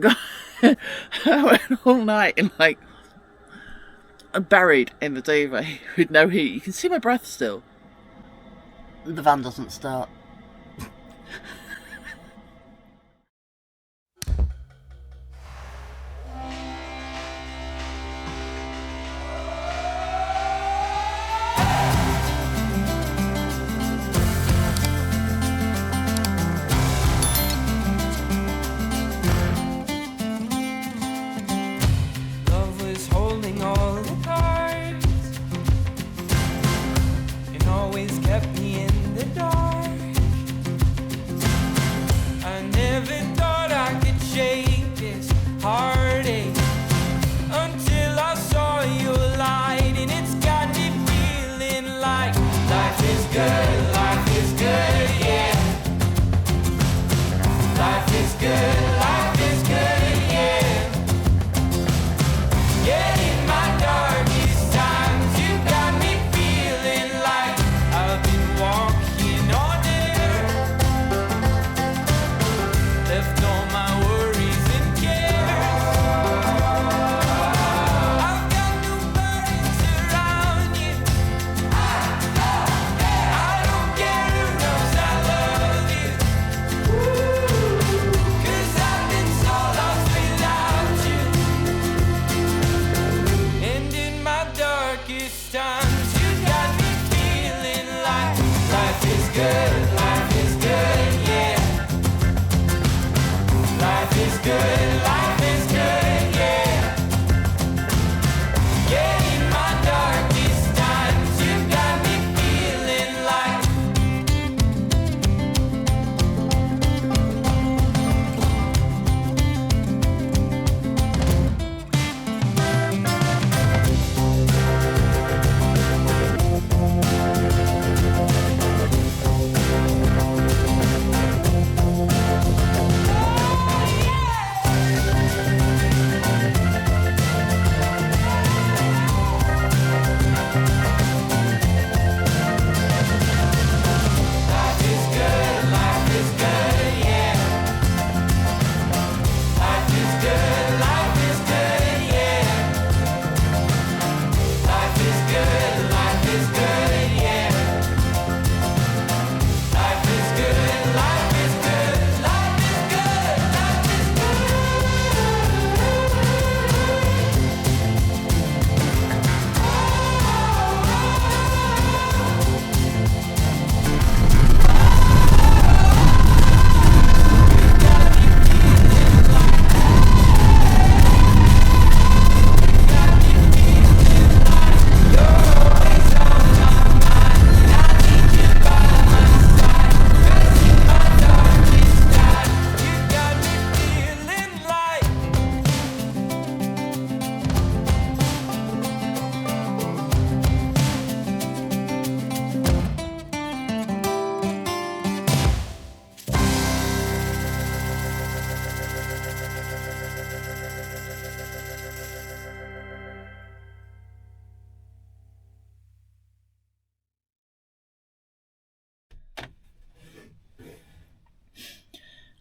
I went all night in like buried in the duvet with no heat. You can see my breath still. The van doesn't start.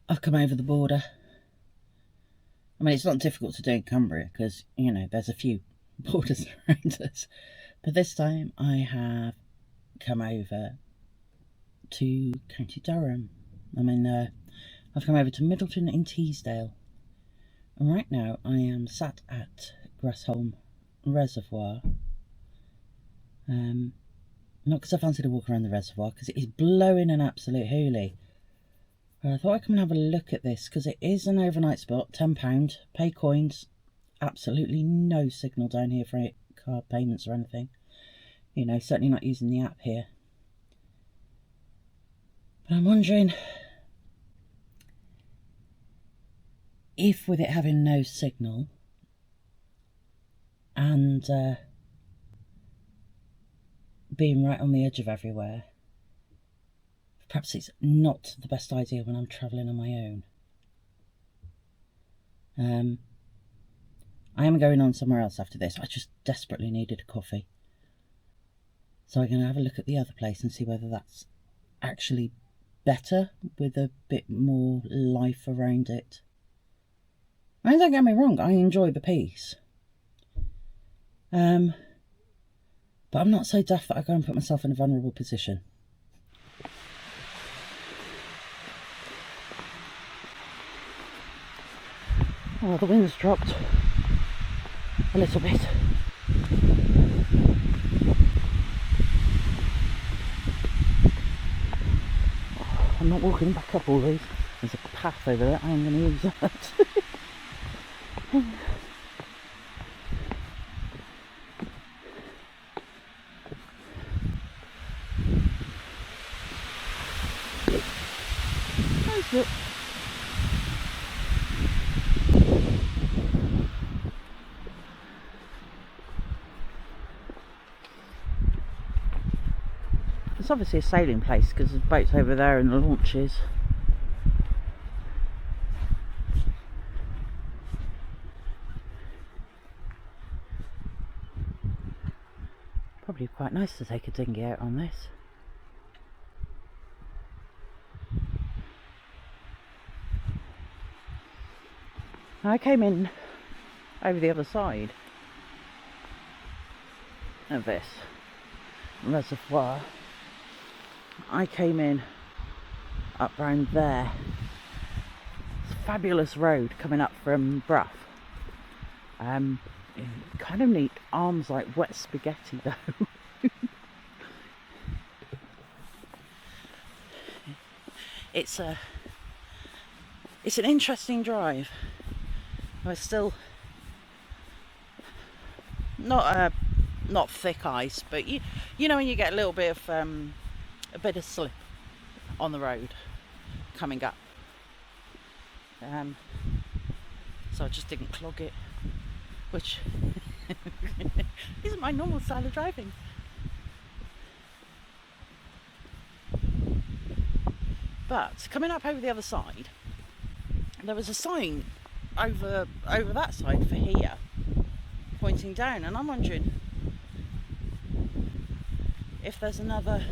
I've come over the border. I mean, it's not difficult to do in Cumbria because, you know, there's a few borders around us. But this time I have come over to County Durham. I've come over to Middleton in Teesdale. And right now I am sat at Grasholm Reservoir. Not because I fancied a walk around the reservoir, because it is blowing an absolute hoolie. I thought I'd come and have a look at this because it is an overnight spot, £10, pay coins, absolutely no signal down here for card payments or anything. You know, certainly not using the app here. But I'm wondering if with it having no signal and being right on the edge of everywhere, perhaps it's not the best idea when I'm travelling on my own. I am going on somewhere else after this. I just desperately needed a coffee. So I'm going to have a look at the other place and see whether that's actually better with a bit more life around it. And don't get me wrong, I enjoy the peace. But I'm not so daft that I go and put myself in a vulnerable position. Oh, the wind's dropped a little bit. I'm not walking back up all these. There's a path over there, I ain't going to use that. That's it. It's obviously a sailing place because there's boats over there and the launches. Probably quite nice to take a dinghy out on this. I came in over the other side of this reservoir. I came in up round there. It's a fabulous road coming up from Brough. You kind of need arms like wet spaghetti though. It's an interesting drive. It's still not thick ice, but you know when you get a little bit of a bit of slip on the road coming up. So I just didn't clog it, which isn't my normal style of driving. But coming up over the other side, there was a sign over that side for here, pointing down, and I'm wondering if there's another.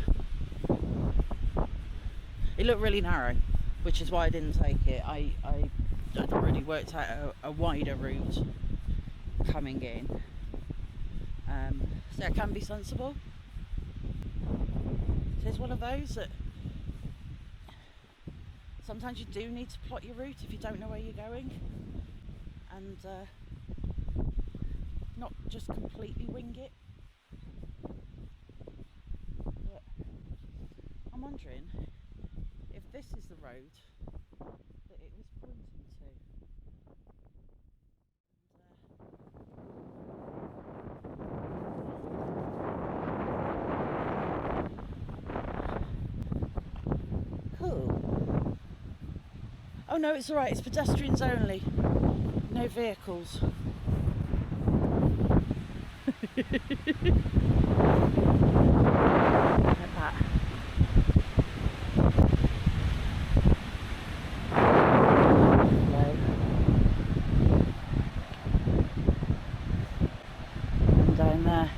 It looked really narrow, which is why I didn't take it. I'd already worked out a wider route coming in, so it can be sensible. So it's one of those that sometimes you do need to plot your route if you don't know where you're going, and not just completely wing it. But I'm wondering if this is the road that it was pointing to. Cool. Oh no, it's alright, it's pedestrians only. No vehicles. Like that. And down there.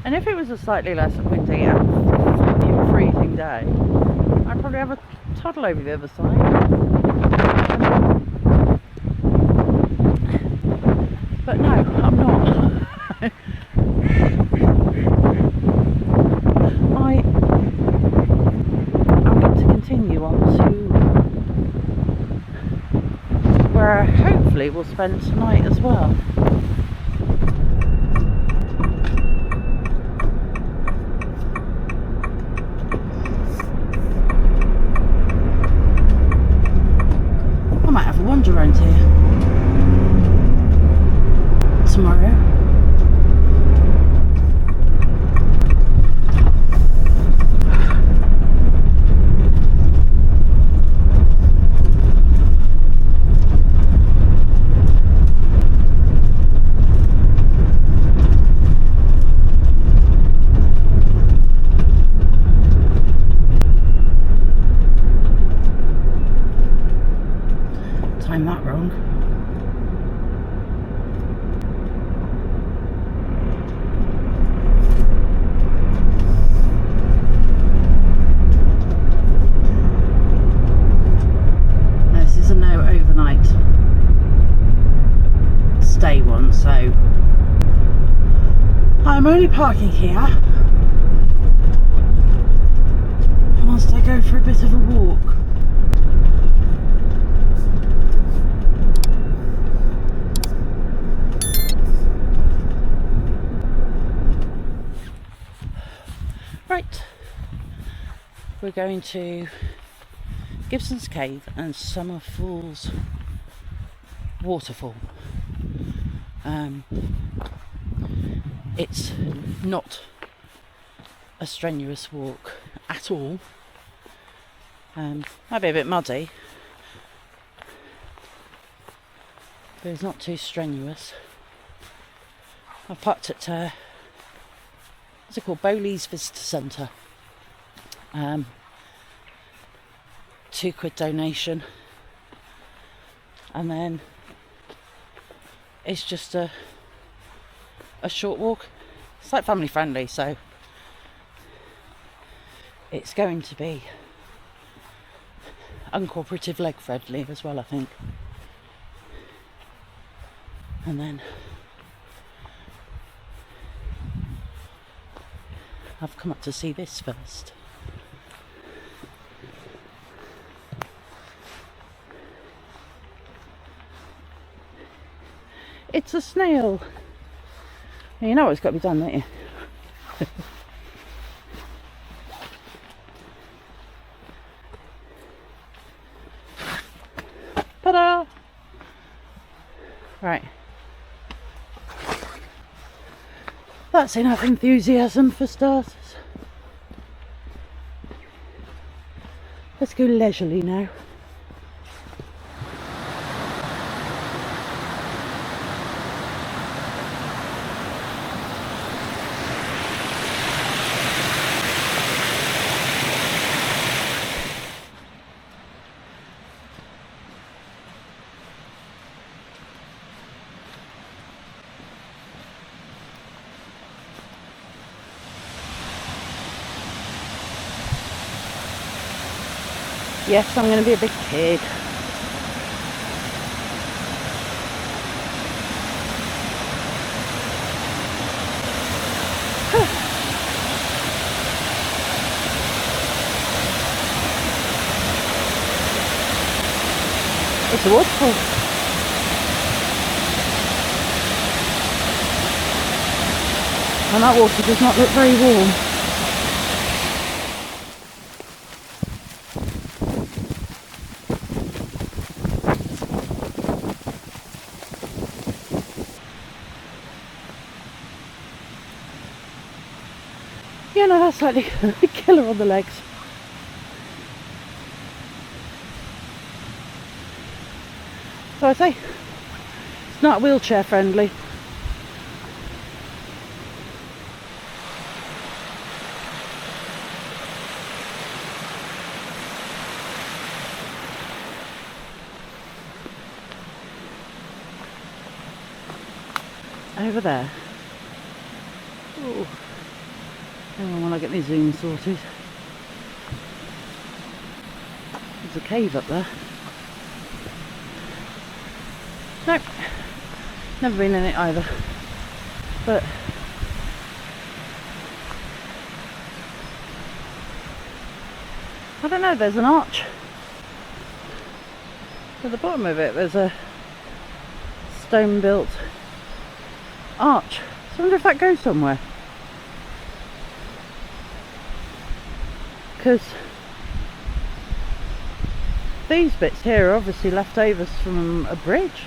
And if it was a slightly less windy and freezing day, I'd probably have a toddle over the other side. But no, I'm not. I'm going to continue on to where hopefully we'll spend tonight as well. Wander around here tomorrow. Time that wrong. I'm only parking here whilst I go for a bit of a walk. Right, we're going to Gibson's Cave and Summer Falls waterfall. It's not a strenuous walk at all. Might be a bit muddy, but it's not too strenuous. I've parked at what's it called, Bowley's Visitor Centre. £2 donation, and then it's just a short walk. It's like family friendly, so it's going to be uncooperative leg friendly as well, I think. And then I've come up to see this first. It's a snail. You know it's got to be done, don't you? Ta-da! Right. That's enough enthusiasm for starters. Let's go leisurely now. Yes, I'm going to be a big kid. It's a waterfall. And that water does not look very warm. Yeah, no, that's like the killer on the legs. So I say, it's not wheelchair friendly. Over there. Ooh. Hang on while I get my zoom sorted. There's a cave up there. Nope, never been in it either. But I don't know, there's an arch. At the bottom of it there's a stone built arch. So I wonder if that goes somewhere. Because these bits here are obviously leftovers from a bridge.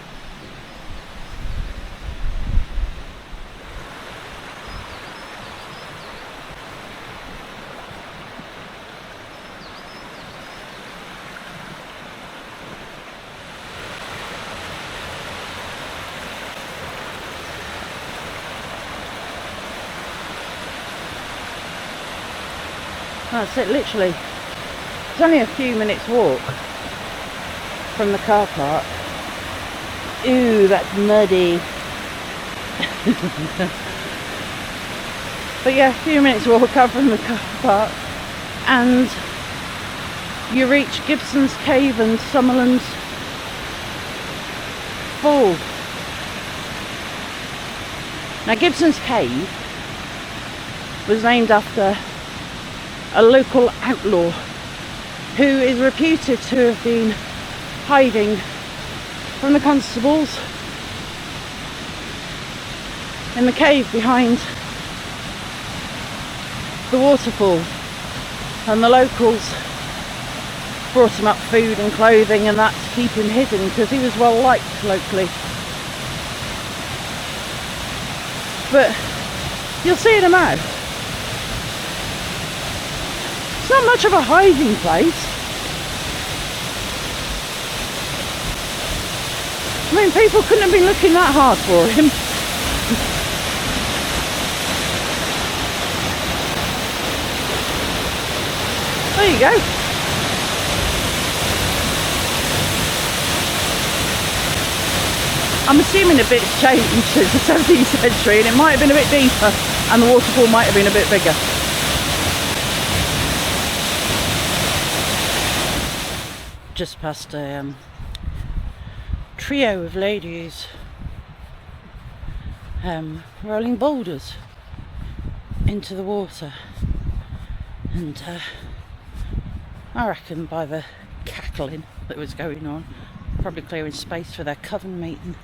That's it, literally. It's only a few minutes walk from the car park. Ooh, that's muddy. But yeah, a few minutes walk up from the car park and you reach Gibson's Cave and Summerland's Fall. Now Gibson's Cave was named after a local outlaw who is reputed to have been hiding from the constables in the cave behind the waterfall, and the locals brought him up food and clothing and that to keep him hidden because he was well liked locally. But you'll see in a moment, it's not much of a hiding place. I mean, people couldn't have been looking that hard for him. There you go. I'm assuming a bit's changed since the 17th century, and it might have been a bit deeper and the waterfall might have been a bit bigger. Just past a trio of ladies rolling boulders into the water, and I reckon by the cackling that was going on, probably clearing space for their coven meeting.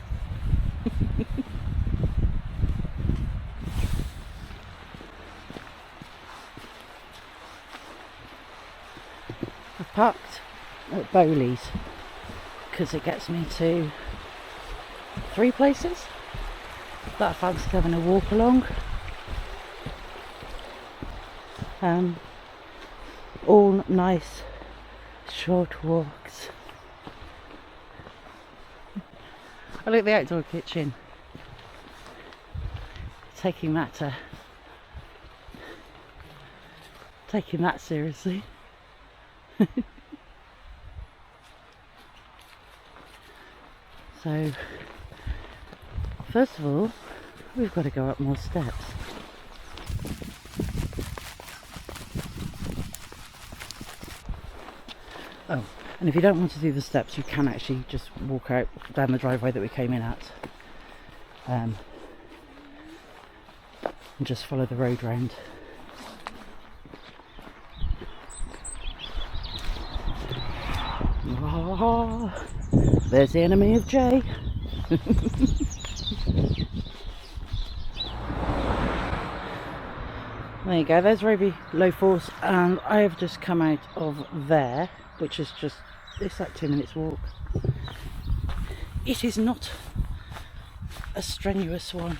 I've parked at Bowley's because it gets me to 3 places that I fancy having a walk along. All nice short walks. I look at the outdoor kitchen, taking that seriously. So first of all, we've got to go up more steps. Oh, and if you don't want to do the steps, you can actually just walk out down the driveway that we came in at, and just follow the road round. Oh, there's the enemy of J. There you go, there's Roby Low Force, and I have just come out of there, which is just, it's like 2 minutes walk. It is not a strenuous one.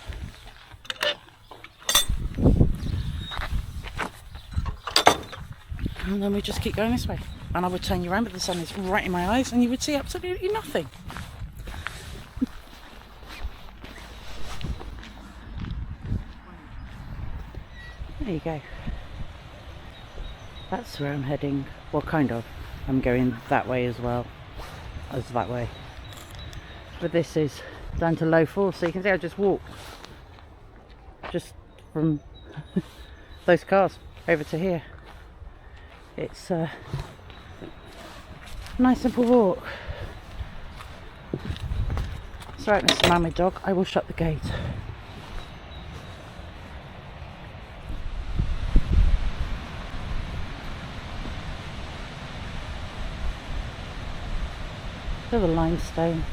And then we just keep going this way, and I would turn you around, but the sun is right in my eyes and you would see absolutely nothing. There you go. That's where I'm heading. Well, kind of. I'm going that way as well as that way. But this is down to Low Force, so you can see I just walked just from those cars over to here. It's a nice simple walk. It's right, Mr. Mammy Dog. I will shut the gate. Feel the limestone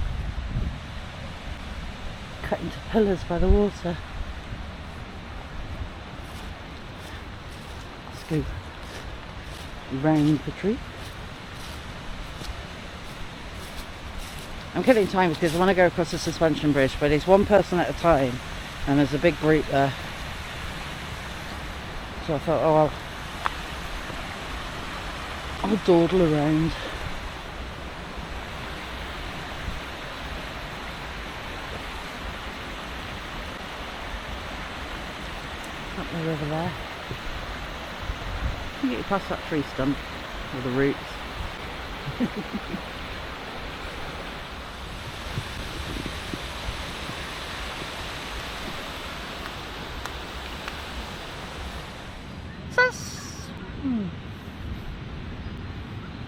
cut into pillars by the water. Let's go round the tree. I'm killing time because I want to go across the suspension bridge, but it's one person at a time and there's a big group there. So I thought, oh, I'll dawdle around. Up the river there. You get past that tree stump with the roots.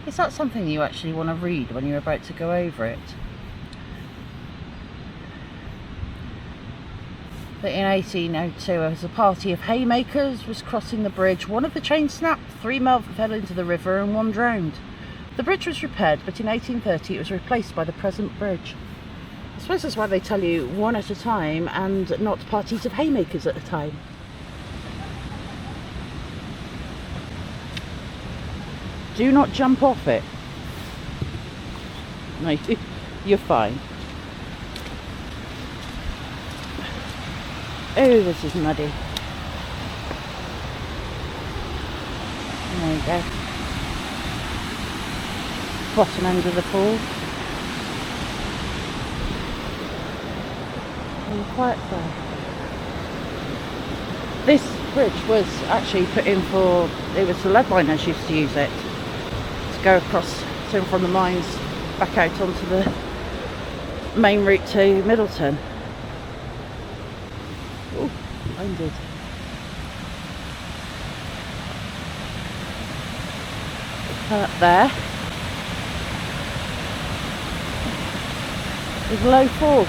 Is that something you actually want to read when you're about to go over it? that in 1802, as a party of haymakers was crossing the bridge, one of the chains snapped, 3 men fell into the river and 1 drowned. The bridge was repaired, but in 1830 it was replaced by the present bridge. I suppose that's why they tell you one at a time and not parties of haymakers at a time. Do not jump off it. No, you're fine. Oh, this is muddy. There you go. Bottom end of the pool. And quite there. This bridge was actually put in for, it was the lead miners used to use it to go across to and from the mines back out onto the main route to Middleton. Oh, blinded. There is low force.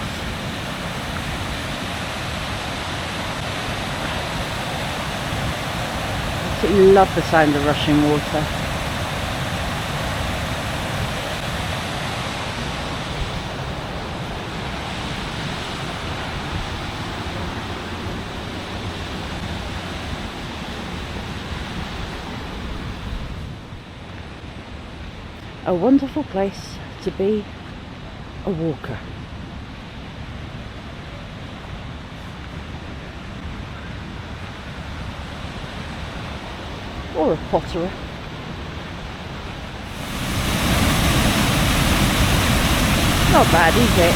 I absolutely love the sound of rushing water. A wonderful place to be a walker. Or a potterer. Not bad, is it?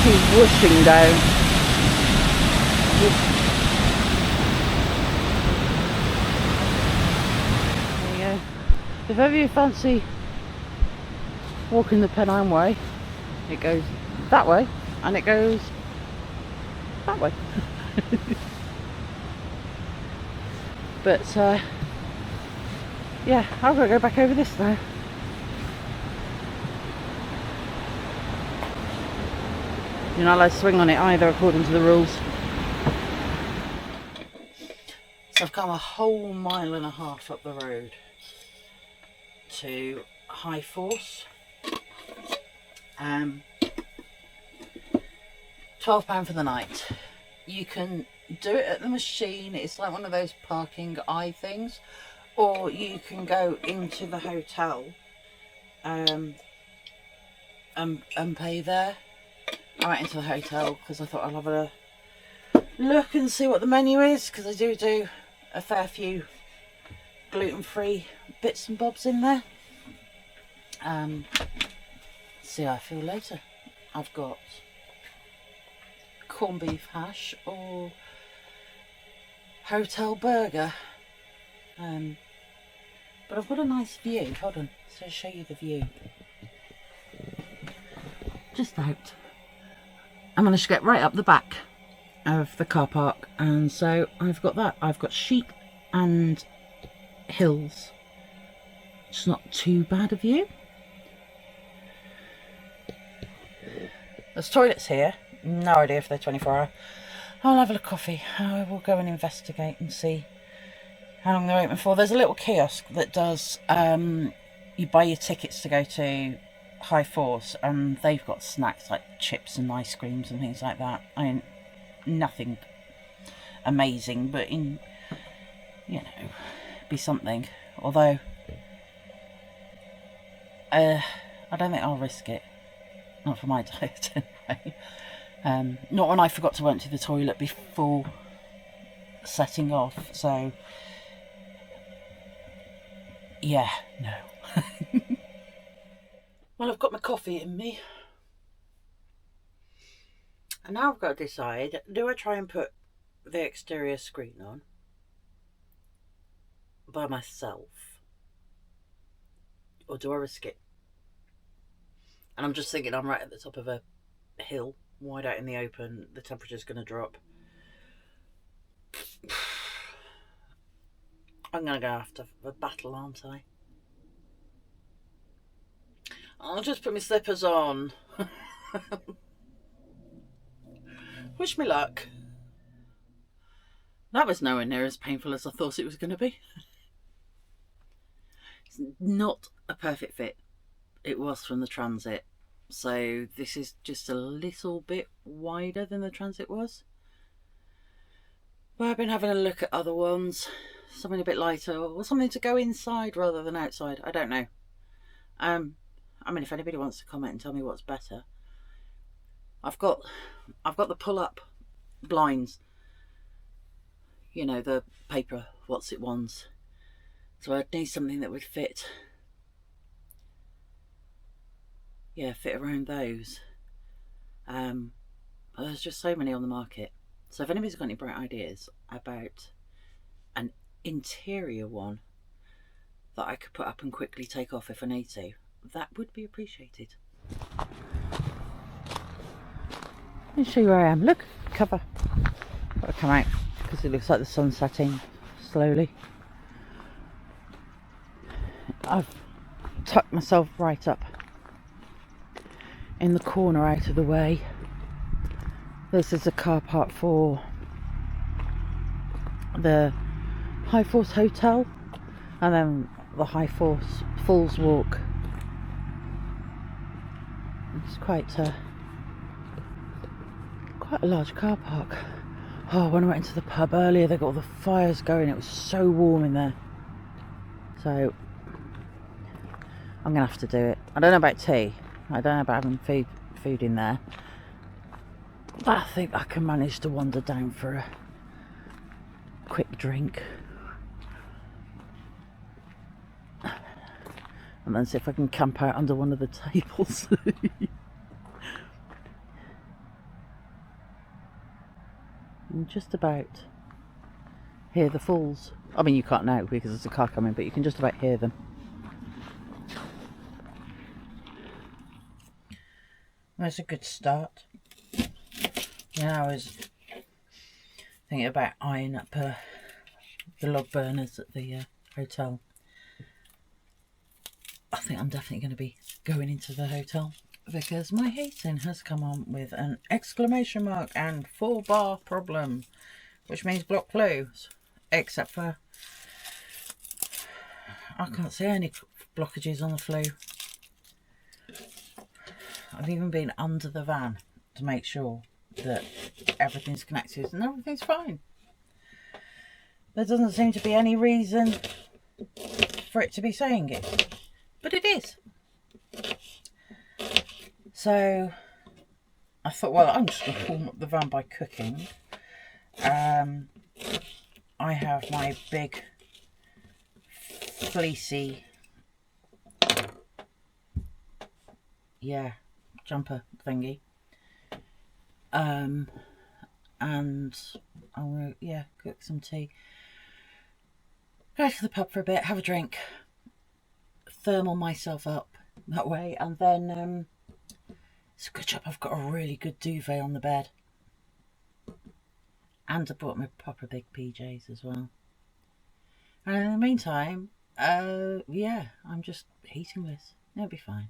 He's whooshing down. If ever you fancy walking the Pennine Way, it goes that way and it goes that way. But yeah, I've got to go back over this now. You're not allowed to swing on it either, according to the rules. So I've come a whole 1.5 miles up the road to High Force. £12 for the night. You can do it at the machine. It's like one of those parking eye things, or you can go into the hotel and pay there. I went into the hotel because I thought I'll have a look and see what the menu is, because I do a fair few gluten-free bits and bobs in there. See how I feel later. I've got corned beef hash or hotel burger, but I've got a nice view. Hold on, so I'll show you the view. Just out. I managed to get right up the back of the car park, and so I've got that. I've got sheep and hills. It's not too bad a view. There's toilets here. No idea if they're 24-hour. I'll have a coffee. I will go and investigate and see how long they're open for. There's a little kiosk that does, you buy your tickets to go to High Force, and they've got snacks like chips and ice creams and things like that. I mean, nothing amazing, but in, you know, be something. Although, I don't think I'll risk it. Not for my diet anyway. Not when I forgot to empty the toilet before setting off. So, yeah, no. Well, I've got my coffee in me. And now I've got to decide, do I try and put the exterior screen on by myself? Or do I risk it? And I'm just thinking I'm right at the top of a hill, wide out in the open. The temperature's going to drop. I'm going to have to have a battle, aren't I? I'll just put my slippers on. Wish me luck. That was nowhere near as painful as I thought it was going to be. It's not a perfect fit. It was from the Transit. So this is just a little bit wider than the Transit was. But I've been having a look at other ones. Something a bit lighter, or something to go inside rather than outside. I don't know. I mean, if anybody wants to comment and tell me what's better. I've got the pull-up blinds. You know, the paper what's it ones. So I'd need something that would fit. Yeah, fit around those. There's just so many on the market. So if anybody's got any bright ideas about an interior one that I could put up and quickly take off if I need to, that would be appreciated. Let me show you where I am. Look, cover. Got to come out because it looks like the sun's setting slowly. I've tucked myself right up in the corner out of the way. This is a car park for the High Force Hotel and then the High Force Falls Walk. It's quite a large car park. Oh, when I went into the pub earlier, they got all the fires going. It was so warm in there. So I'm gonna have to do it. I don't know about tea. I don't know about having food in there. But I think I can manage to wander down for a quick drink. And then see if I can camp out under one of the tables. And just about hear the falls. I mean, you can't now because there's a car coming, but you can just about hear them. That's a good start. Yeah, I was thinking about eyeing up the log burners at the hotel. I think I'm definitely going to be going into the hotel because my heating has come on with an exclamation mark and 4-bar problem, which means block flues, except for I can't see any blockages on the flue. I've even been under the van to make sure that everything's connected and everything's fine. There doesn't seem to be any reason for it to be saying it, but it is. So I thought, well, I'm just going to warm up the van by cooking. I have my big fleecy jumper thingy, and I'll cook some tea, go to the pub for a bit, have a drink, thermal myself up that way, and then it's a good job I've got a really good duvet on the bed, and I brought my proper big PJs as well. And in the meantime, I'm just heatingless. It'll be fine.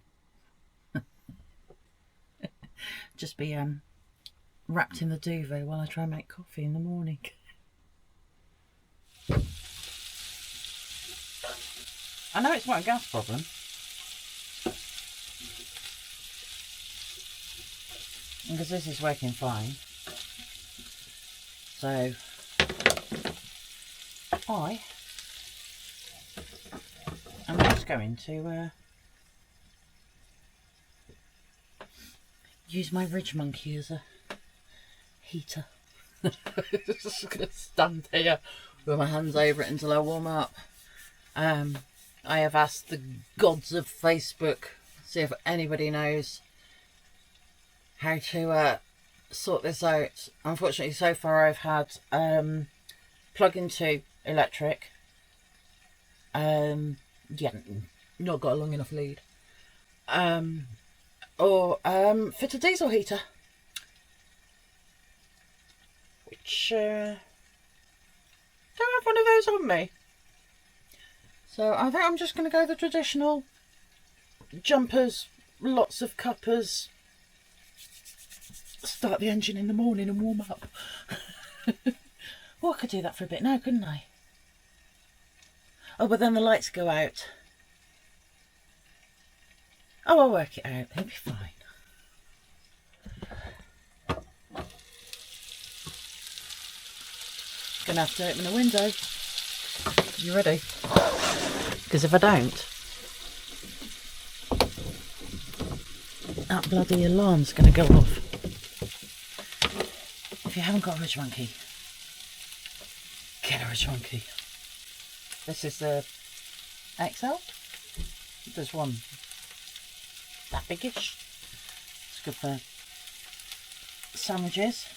Just be wrapped in the duvet while I try and make coffee in the morning. I know it's not a gas problem. Because this is working fine. So I'm just going to use my Ridge Monkey as a heater. Just going to stand here with my hands over it until I warm up. I have asked the gods of Facebook, see if anybody knows how to sort this out. Unfortunately, so far I've had plug into electric. Not got a long enough lead. Or fit a diesel heater, which don't have one of those on me. So I think I'm just going to go the traditional jumpers, lots of cuppers, start the engine in the morning and warm up. Well, I could do that for a bit now, couldn't I? Oh, but then the lights go out. Oh, I'll work it out. It'll be fine. Gonna have to open the window. You ready? Because if I don't, that bloody alarm's gonna go off. If you haven't got a Ridge Monkey, get a Ridge Monkey. This is the XL. There's one that biggish. It's good for sandwiches.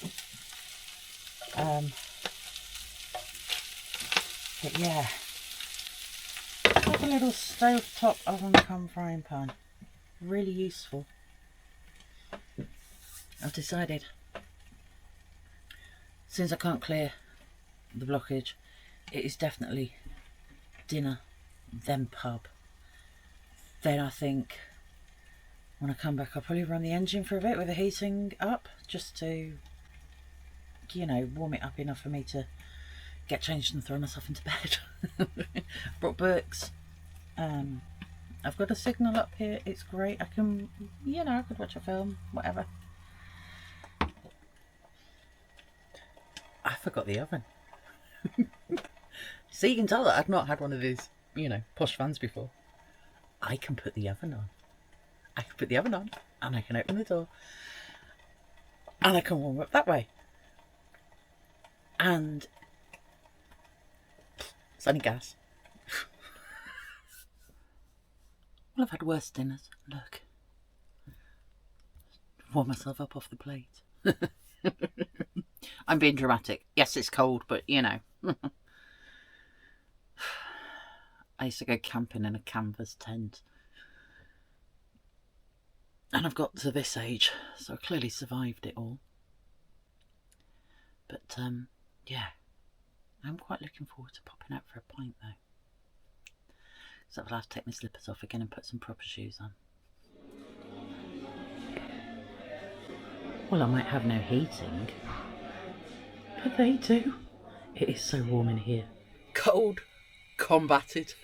But yeah, like a little stovetop oven cum frying pan. Really useful. I've decided, since I can't clear the blockage, it is definitely dinner, then pub. Then I think when I come back I'll probably run the engine for a bit with the heating up, just to, you know, warm it up enough for me to get changed and throw myself into bed. Brought books. I've got a signal up here, it's great. I can, you know, I could watch a film, whatever. I forgot the oven. So you can tell that I've not had one of these, you know, posh fans before. I can put the oven on. I can put the oven on and I can open the door and I can warm up that way. And it's only gas. Well, I've had worse dinners. Look. Warm myself up off the plate. I'm being dramatic. Yes, it's cold, but you know. I used to go camping in a canvas tent. And I've got to this age, so I clearly survived it all. But, yeah. I'm quite looking forward to popping out for a pint, though. So I'll have to take my slippers off again and put some proper shoes on. Well, I might have no heating. But they do. It is so warm in here. Cold. Combated.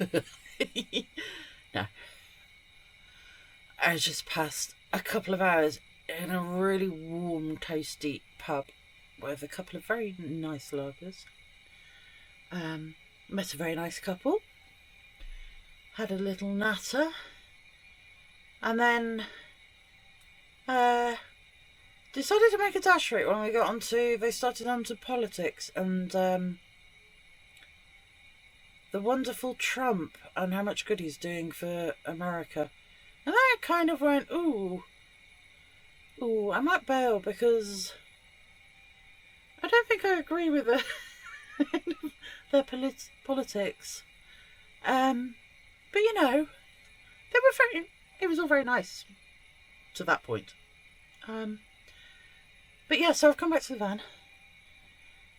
No. I just passed a couple of hours in a really warm, toasty pub with a couple of very nice lagers. Met a very nice couple. Had a little natter. And then decided to make a dash for it when we got onto, they started onto politics and the wonderful Trump and how much good he's doing for America. And I kind of went, ooh, I might bail because I don't think I agree with their politics. But you know, they were very, it was all very nice to that point. But yeah, so I've come back to the van.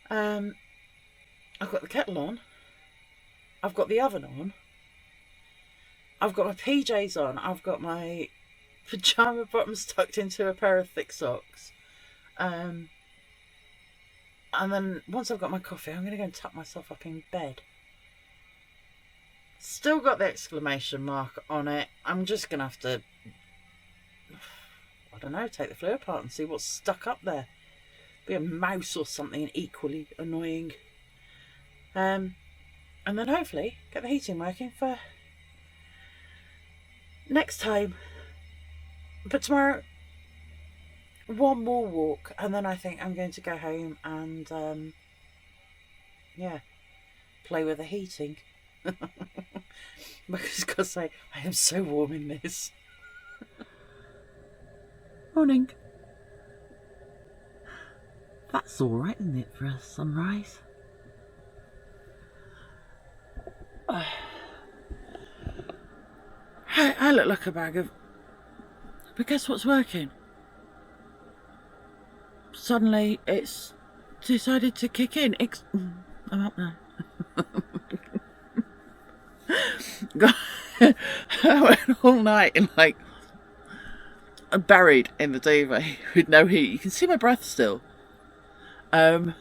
I've got the kettle on. I've got the oven on. I've got my PJs on. I've got my pyjama bottoms tucked into a pair of thick socks. And then once I've got my coffee, I'm going to go and tuck myself up in bed. Still got the exclamation mark on it. I'm just going to have to, I don't know, take the flue apart and see what's stuck up there. Be a mouse or something equally annoying. And then hopefully get the heating working for next time. But tomorrow, one more walk, and then I think I'm going to go home and yeah, play with the heating. Because I've got to say, I am so warm in this. Morning. That's alright, isn't it, for a sunrise? I look like a bag of... But guess what's working? Suddenly it's decided to kick in. I'm up now. I went all night in like buried in the duvet with no heat. You can see my breath still. But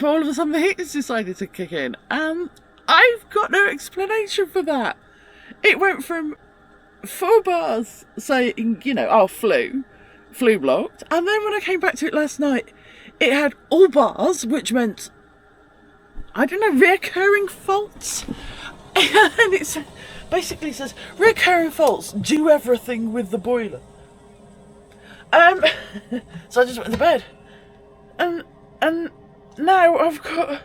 all of a sudden the heat has decided to kick in, and I've got no explanation for that. It went from 4 bars saying, you know, oh, flu blocked, and then when I came back to it last night, it had all bars, which meant, I don't know, reoccurring faults. And it basically says, reoccurring faults, do everything with the boiler. So I just went to bed. And now I've got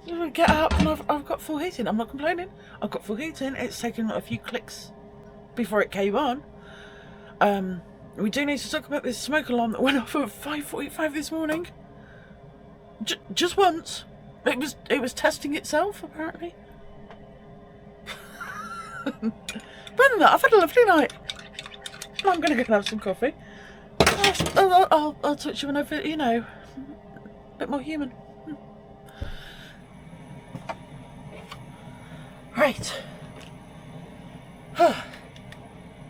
to get up, and I've got full heating. I'm not complaining. I've got full heating. It's taken a few clicks before it came on. We do need to talk about this smoke alarm that went off at 5:45 this morning. Just once. It was testing itself, apparently. But than that, I've had a lovely night. I'm going to go and have some coffee. I'll touch you when I feel, you know, a bit more human. Right.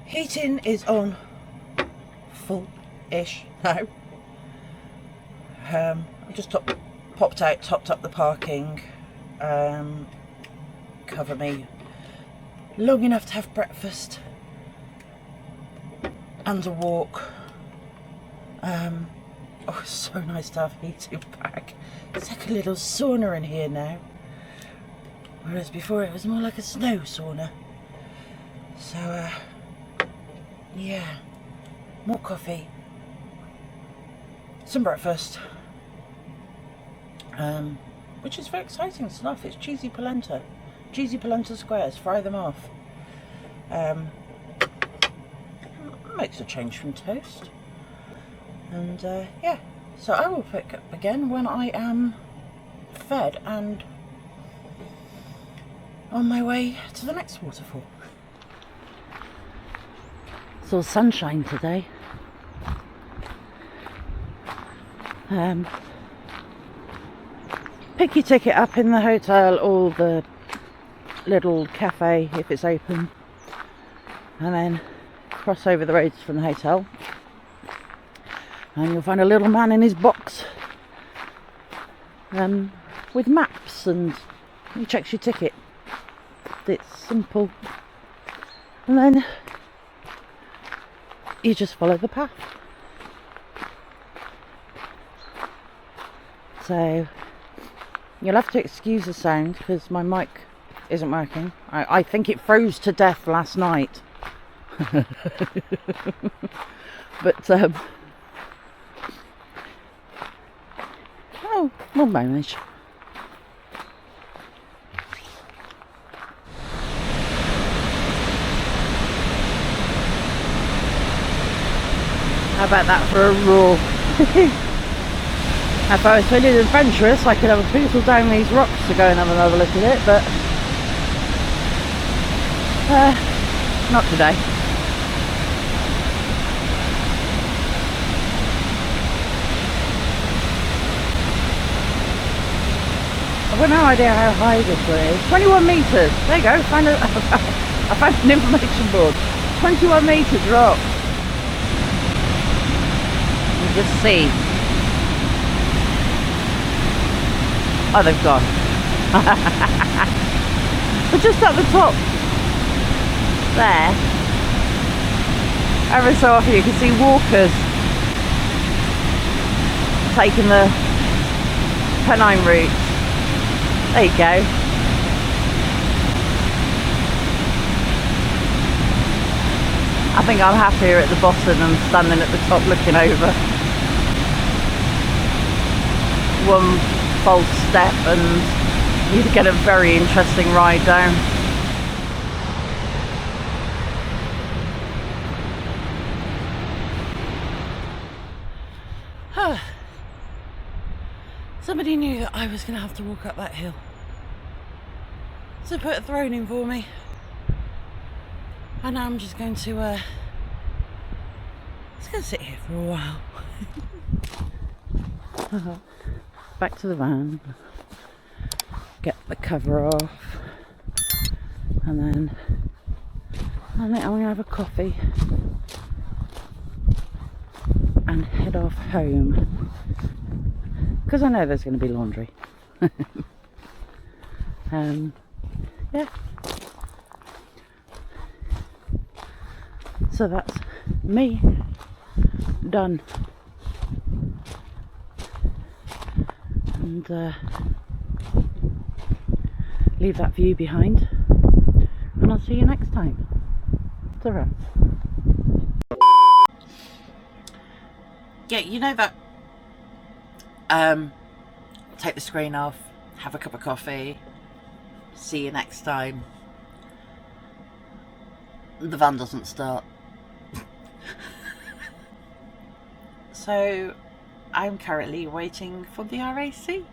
Heating is on full-ish now. I just popped out, topped up the parking, cover me long enough to have breakfast and a walk. Oh, it's so nice to have heating back. It's like a little sauna in here now, whereas before it was more like a snow sauna. So yeah, more coffee, some breakfast, which is very exciting stuff. It's cheesy polenta squares. Fry them off. Makes a change from toast. And yeah, so I will pick up again when I am fed and on my way to the next waterfall. It's all sunshine today. Pick your ticket up in the hotel or the little cafe if it's open, and then cross over the roads from the hotel, and you'll find a little man in his box with maps, and he checks your ticket. It's simple, and then you just follow the path. So you'll have to excuse the sound because my mic isn't working. I think it froze to death last night. But oh, we'll manage. How about that for a roar? If I was feeling adventurous, I could have a poodle down these rocks to go and have another look at it, but not today. I've got no idea how high this one is. 21 metres. There you go. I found an information board. 21 metre drop. You just see. Oh, they've gone. But just at the top there, every so often you can see walkers taking the Pennine route. There you go. I think I'm happier at the bottom than standing at the top looking over. One false step and you get a very interesting ride down. Somebody knew that I was going to have to walk up that hill, so put a throne in for me, and now I'm just going to sit here for a while. Back to the van, get the cover off, and then I think I'm going to have a coffee and head off home, because I know there's going to be laundry. Yeah. So that's me done. And leave that view behind, and I'll see you next time. Ta-ra. Yeah, you know that. Take the screen off, have a cup of coffee, see you next time. The van doesn't start. So I'm currently waiting for the RAC.